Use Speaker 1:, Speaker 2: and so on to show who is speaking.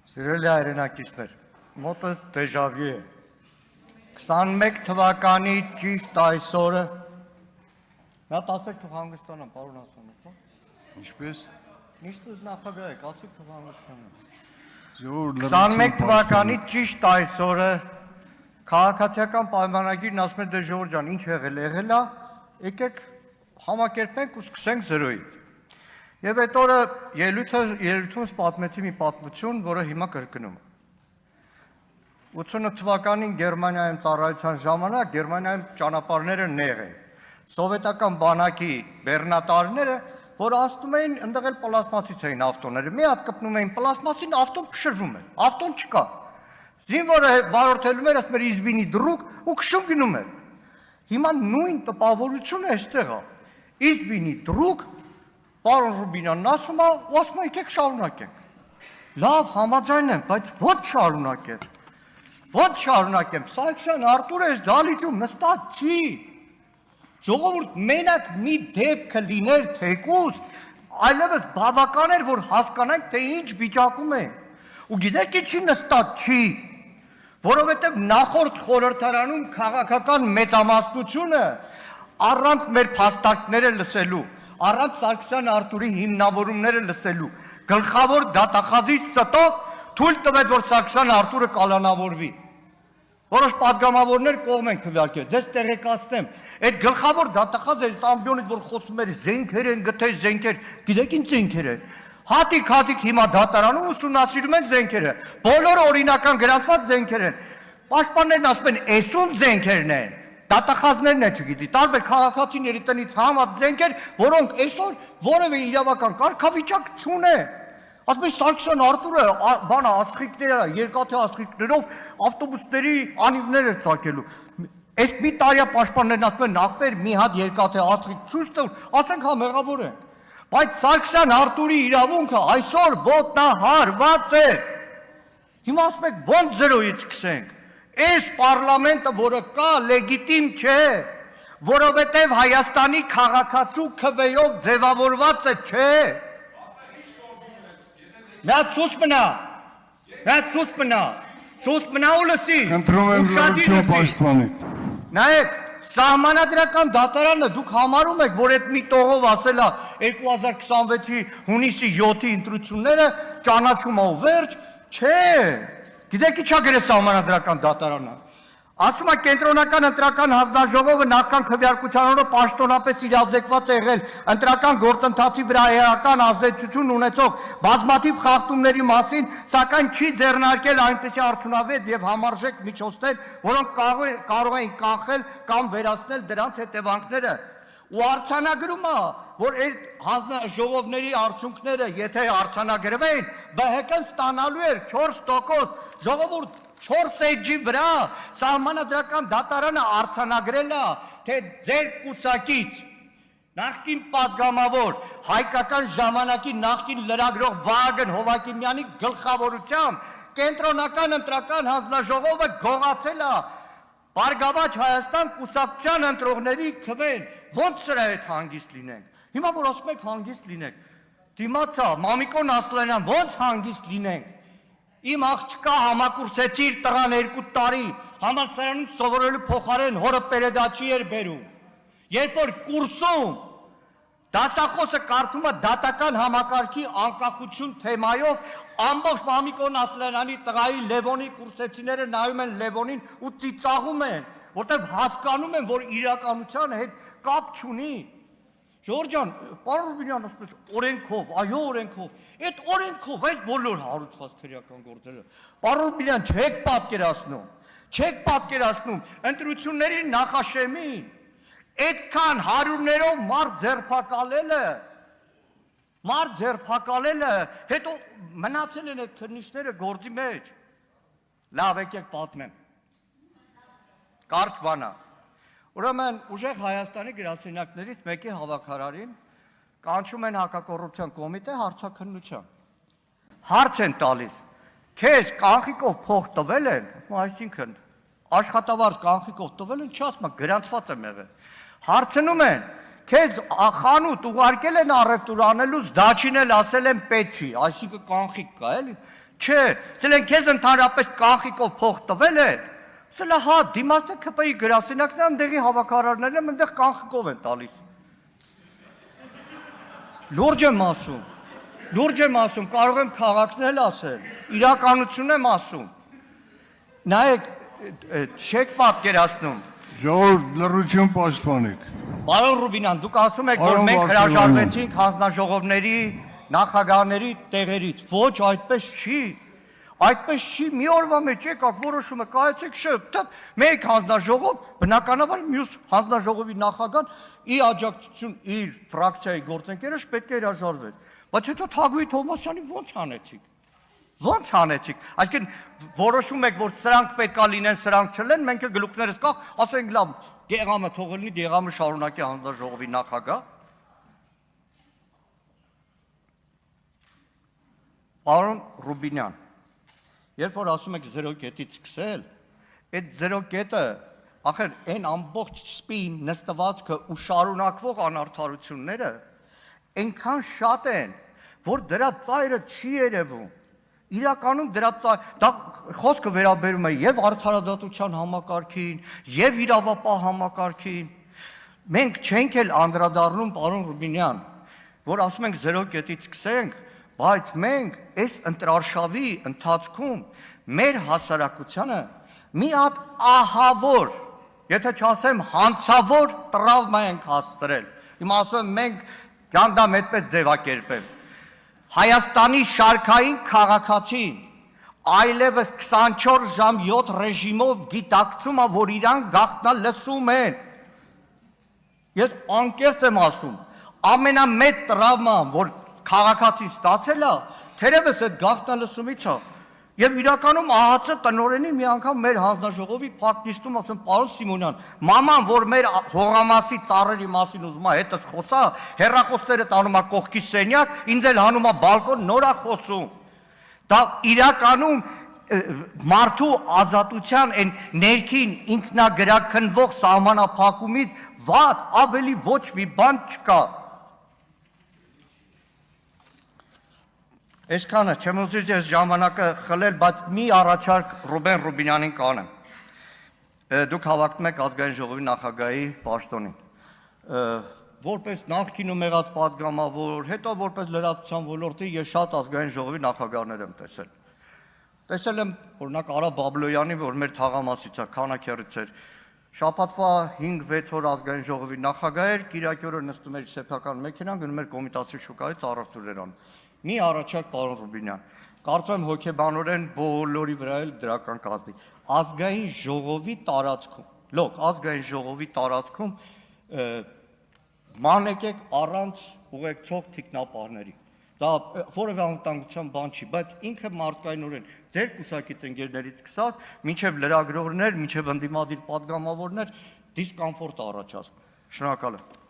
Speaker 1: Սիրելի հայրենակիցներ, մոտս դեժավի է, 21 թվականի ճիշտ այսօրը, նա 10 թող հանգստանամ, պարոն Ասանով,
Speaker 2: Ինչպես?
Speaker 1: Ինչպես նախագահ եք, ասեք թող հանգստանամ,
Speaker 2: 21
Speaker 1: թվականի ճիշտ այսօրը, քաղաքացիական պայմանագիրն ասում է դե Ժողովուրդ ջան, ինչ եղել է, եկեք համակերպենք ու սկսենք զրոյից։ Եվ այդ օրը ելույթումս պատմեցի մի պատմություն, որը հիմա կրկնում է։ 88 թվականին Գերմանիայում ծառայության ժամանակ Գերմանիայում ճանապարհները նեղ է։ Սովետական բանակի բեռնատարները, որ ասում էին, ընդեղ էլ պլաստմասից էին ավտոները։ Մի հատ կպնում էին պլաստմասին, ավտոն փշրվում է։ Ավտոն չկա։ Զինվորը վարորդելում էր, ասում էր իզվինի դրուկ ու քշում գնում էր։ Հիմա նույն տպավորությունը այստեղ է։ Իզվինի դրուկ Պարոն Ռուբինյանն ասում է, ու ասում է, եկեք շարունակենք։ Լավ, համաձայն եմ, բայց ո՞նց շարունակեմ։ Ո՞նց շարունակեմ։ Սարգսյան Արտուրը այս դալիճում նստած չի։ Ժողովուրդ մենակ մի դեպքը լիներ թեկուզ, այլևս բավական էր, որ հասկանանք, թե ինչ վիճակում է։ Ու գիտեք ինչի նստած չի, որովհետև նախորդ խորհրդարանում քաղաքական մեծամասնությունը առանց մեր փաստարկները լսելու, առանց Սարգսյան Արտուրի հիմնավորումները լսելու, գլխավոր դատախազի ստով թույլ տվեց, որ Սարգսյան Արտուրը կալանավորվի։ Որոշ պատգամավորներ կողմ են քվեարկել, ձեզ տեղեկացնեմ, այդ գլխավոր դատախազը այս ամբիոնից, որ խոսում էր զենքեր են գտել, զենքեր, գիտեք ինչ զենքեր են։ Հատիկ հիմա դատարանում ուսումնասիրում են զենքերը, բոլորը օրինական գրանցված զենքեր են։ Պաշտպաններն ասում են, էսուն զենքերն են։ Դատախազներն է չգիտի, տարբեր քաղաքացիների տնից համած զենքեր, որոնք այսօր որևէ իրավական կարգավիճակ չունեն։ Ասում են Սարգսյան Արտուրը բանա աստղիկները, երկաթե աստղիկներով ավտոբուսների անիվներ էր ծակելու։ Այս մի տարիա պաշտպաններն ասում են ախպեր մի հատ երկաթե աստղիկ ցույց տուր, ասենք հա մեղավոր են։ Բայց Սարգսյան Արտուրի իրավունքը այսօր ոտնահարված է։ Հիմա ասում եք ո՞նց զրոյից սկսենք։ Այս պարլամենտը, որը կա, լեգիտիմ չէ, որովհետև Հայաստանի քաղաքացու քվեով ձևավորված է, չէ։ Նա ցույց մնա ու լսի։
Speaker 2: Խնդրում եմ լրություն պաշտպանեք։
Speaker 1: Նայեք, Սահմանադրական դատարանը դուք համարում եք, որ այդ մի տողով ասել է 2026-ի հունիսի 7-ի ընտրությունները ճանաչում է ու վերջ, չէ։ Գիտեք ինչա գրել Սահմանադրական դատարանը։ Ասում է կենտրոնական ընտրական հանձնաժողովը նախքան քվեարկության օրը պաշտոնապես իրազեկված է եղել ընտրական գործընթացի վրա էական ազդեցություն ունեցող բազմաթիվ խախտումների մասին, սակայն չի ձեռնարկել այնպիսի արդյունավետ եւ համարժեք միջոցներ, որոնք կարող էին կանխել կամ վերացնել դրանց հետևանքները։ Ու արձանագրում է, որ այդ հանձնաժողովների արդյունքները, եթե արձանագրվեն, ԲՀԿ-ն ստանալու էր 4%, ժողովուրդ 4 էջի վրա Սահմանադրական դատարանը արձանագրել է, թե ձեր կուսակից նախկին պատգամավոր հայկական ժամանակի նախկին լրագրող Վահագն Հովակիմյանի գլխավորությամբ կենտրոնական ընտրական հանձնաժողովը գողացել է Բարգավաճ Հայաստան կուսակցության ընտրողների քվեն, ո՞նց սրա հետ հանգիստ լինենք։ Հիմա որ ասում եք հանգիստ լինենք, դիմացա Մամիկոն Ասլանյան, ո՞նց հանգիստ լինենք։ Իմ աղջկա համակուրսեցի իր տղան 2 տարի, համալսարանում սովորելու փոխարեն հորը պերեդաչի էր բերում։ Երբ որ կուրսում դասախոսը կարդում է դատական համակարգի անկախություն թեմայով, ամբողջ Մամիկոն Ասլանյանի տղայի Լևոնի կուրսեցիները նայում են Լևոնին ու ծիծաղում են, որտեղ հասկանում են, որ իրականության հետ կապ չունի։ Ժողովուրդ ջան, պարոն Ռուբինյան ասում է օրենքով, այո օրենքով, այդ օրենքով այս բոլոր հարուցված քրեական գործերը, պարոն Ռուբինյան չեք պատկերացնում, ընտրությունների նախաշեմին, այդքան հարյուրներով մարդ ձերբակալելը, հետո մնացել են այդ քրնիչները գործի մեջ։ Լավ, եկեք պատմեմ։ Կարճ բան է։ Ուրեմն ուժեղ Հայաստանի գրասենյակներից մեկի հավաքարարին կանչում են հակակոռուպցիոն կոմիտե հարցաքննության։ Հարց են տալիս, քեզ կանխիկով փող տվել են, այսինքն աշխատավարձ կանխիկով տվել են, չասում, գրանցված եմ եղել։ Հարցնում են, քեզ խանութ ուղարկել են առևտուր անելուց, դաչին էլ ասել են պետք չի, այսինքն կանխիկ կա, էլի։ Չէ, սելեն քեզ ընդհանրապես կանխիկով փող տվել են։ Սելա հա, դիմացը ԿՊ-ի գրասենյակն է, այնտեղի հավաքարարներն են, այնտեղ կանխիկով են տալիս։ Լուրջ եմ ասում, կարող եմ քաղաքն էլ ասել, իրականություն եմ ասում։ Նայեք, չեք պատկերացնում։
Speaker 2: Ժողովուրդ լռություն պաշտպանեք։
Speaker 1: Պարոն Ռուբինյան, դուք ասում եք, որ մենք հրաժարվեցինք հանձնաժողովների, նախագահների տեղերից։ Ոչ, այդպես չի։ Այդպես չի, մի օրվա մեջ եկաք որոշումը կայացեք շփթ, մեկ հանձնաժողով, բնականաբար մյուս հանձնաժողովի նախագահան ի աջակցություն իր ֆրակցիայի գործընկերը պետք է հրաժարվեր։ Բայց հետո Թագուհի Թովմասյանի ո՞նց անեցիք։ Այսինքն որոշում եք, որ սրանք պետքա լինեն, սրանք չլեն, մենք գլուխներս կախ, ասենք լավ, Գեղամը թող լինի, Գեղամը շարունակի հանձնաժողովի նախագահ։ Պարոն Ռուբինյան, երբ որ ասում եք 0 կետից սկսել, այդ 0 կետը, ախր այն ամբողջ սպին նստվածքը ու շարունակվող անարդարությունները այնքան շատ են, որ դրա ծայրը չի երևում։ Իրականում դրա դա խոսքը վերաբերում է եւ արդարադատության համակարգին, եւ իրավապահ համակարգին։ Մենք չենք էլ անդրադառնում, պարոն Ռուբինյան, որ ասում ենք 0 կետից սկսենք, բայց մենք այս ընտրարշավի ընթացքում մեր հասարակությանը մի հատ ահավոր, եթե չասեմ հանցավոր տրավմա ենք հասցրել։ Հիմա ասում եմ մենք գանդամ այդպես ձևակերպեմ։ Հայաստանի շարքային քաղաքացին այլևս 24 ժամ 7 ռեժիմով գիտակցում է, որ իրան գաղտնա լսում են։ Ես անկեղծ եմ ասում, ամենամեծ տրավման, որ քաղաքացին ստացել է, թերևս այդ գաղտնալսումից է։ Եվ իրականում ԱՀՑ տնօրենի մի անգամ մեր հանձնաժողովի փակնիստում ասում, պարոն Սիմոնյան, մաման, որ մեր հողամասի ծառերի մասին ուզում է հետս խոսա, հեռախոսները տանում է կողքի սենյակ, ինձ էլ հանում է բալկոն, նոր է խոսում։ Դա իրականում մարդու ազատության այն ներքին ինքնագրաքննվող սահմանափակումից վատ ավելի ոչ մի բան չկա։ Այսքանը չեմ ուզում ես ժամանակը խլել, բայց մի առաջարկ Ռուբեն Ռուբինյանին կանեմ։ Դուք հավակնում եք ազգային ժողովի նախագահի պաշտոնին։ Որպես նախկինում եղած պատգամավոր, հետո որպես լրատվության ոլորտի ես շատ ազգային ժողովի նախագահներ եմ տեսել։ Տեսել եմ օրինակ Արա Բաբլոյանի, որ մեր թաղամասից է, քանակերից էր։ Շաբաթվա 5-6 օր ազգային ժողովի նախագահ էր, կիրակի օրը նստում էր սեփական մեքենան, գնում էր Կոմիտասի շուկայից առևտուրեր անում։ Մի առաջարկ պարոն Ռուբինյան, կարծում եմ հոգեբանորեն բոլորի վրա էլ դրական կազմի։ Ազգային ժողովի տարածքում մանեկեք առանց ուղեկցող թիկնապահների։ Դա որևէ անվտանգության բան չի, բայց ինքը մարդկայնորեն ձեր կուսակից ընկերներից սկսած, մինչև լրագրողներ, մինչև ընդդիմադիր պատգամավորներ դիսկոմֆորտ առաջացնում։ Շնորհակալ եմ։